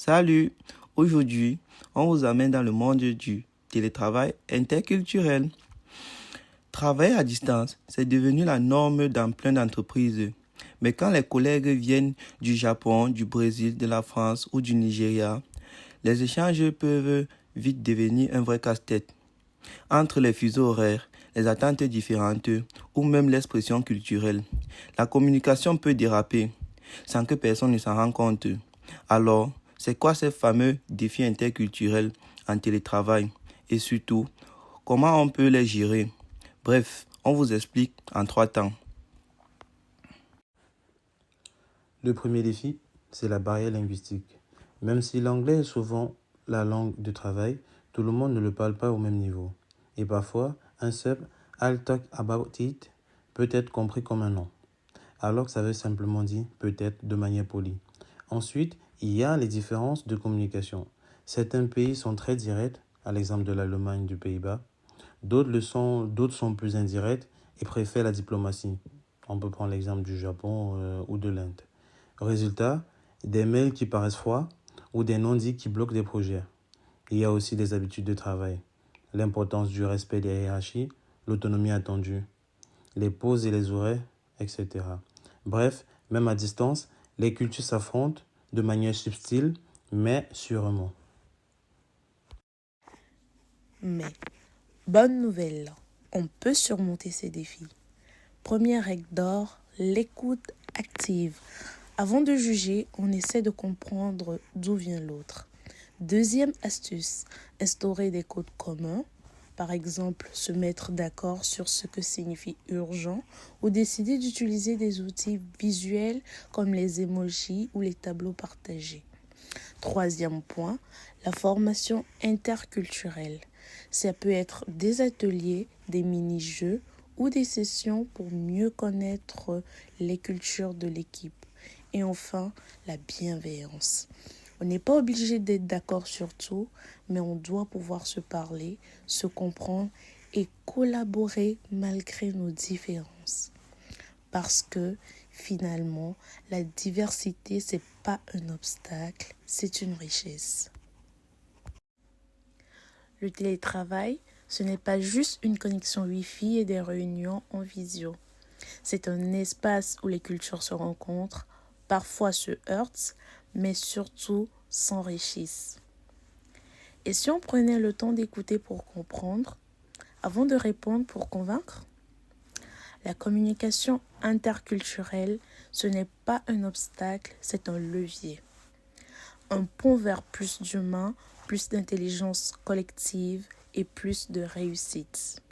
Salut! Aujourd'hui, on vous amène dans le monde du télétravail interculturel. Travailler à distance, c'est devenu la norme dans plein d'entreprises. Mais quand les collègues viennent du Japon, du Brésil, de la France ou du Nigeria, les échanges peuvent vite devenir un vrai casse-tête. Entre les fuseaux horaires, les attentes différentes ou même l'expression culturelle, la communication peut déraper sans que personne ne s'en rende compte. Alors, c'est quoi ces fameux défis interculturels en télétravail et surtout, comment on peut les gérer? Bref, on vous explique en 3 temps. Le premier défi, c'est la barrière linguistique. Même si l'anglais est souvent la langue de travail, tout le monde ne le parle pas au même niveau. Et parfois, un simple I'll talk about it peut être compris comme un non, alors que ça veut simplement dire peut-être de manière polie. Ensuite, il y a les différences de communication. Certains pays sont très directs, à l'exemple de l'Allemagne, du Pays-Bas. D'autres sont plus indirects et préfèrent la diplomatie. On peut prendre l'exemple du Japon ou de l'Inde. Résultat, des mails qui paraissent froids ou des non-dits qui bloquent des projets. Il y a aussi des habitudes de travail, l'importance du respect des hiérarchies, l'autonomie attendue, les pauses et les horaires, etc. Bref, même à distance, les cultures s'affrontent de manière subtile, mais sûrement. Mais, bonne nouvelle, on peut surmonter ces défis. Première règle d'or, l'écoute active. Avant de juger, on essaie de comprendre d'où vient l'autre. Deuxième astuce, instaurer des codes communs. Par exemple, se mettre d'accord sur ce que signifie urgent ou décider d'utiliser des outils visuels comme les emojis ou les tableaux partagés. Troisième point, la formation interculturelle. Ça peut être des ateliers, des mini-jeux ou des sessions pour mieux connaître les cultures de l'équipe. Et enfin, la bienveillance. On n'est pas obligé d'être d'accord sur tout, mais on doit pouvoir se parler, se comprendre et collaborer malgré nos différences. Parce que finalement, la diversité, c'est pas un obstacle, c'est une richesse. Le télétravail, ce n'est pas juste une connexion Wi-Fi et des réunions en visio. C'est un espace où les cultures se rencontrent, parfois se heurtent, mais surtout s'enrichissent. Et si on prenait le temps d'écouter pour comprendre, avant de répondre pour convaincre? La communication interculturelle, ce n'est pas un obstacle, c'est un levier. Un pont vers plus d'humains, plus d'intelligence collective et plus de réussite.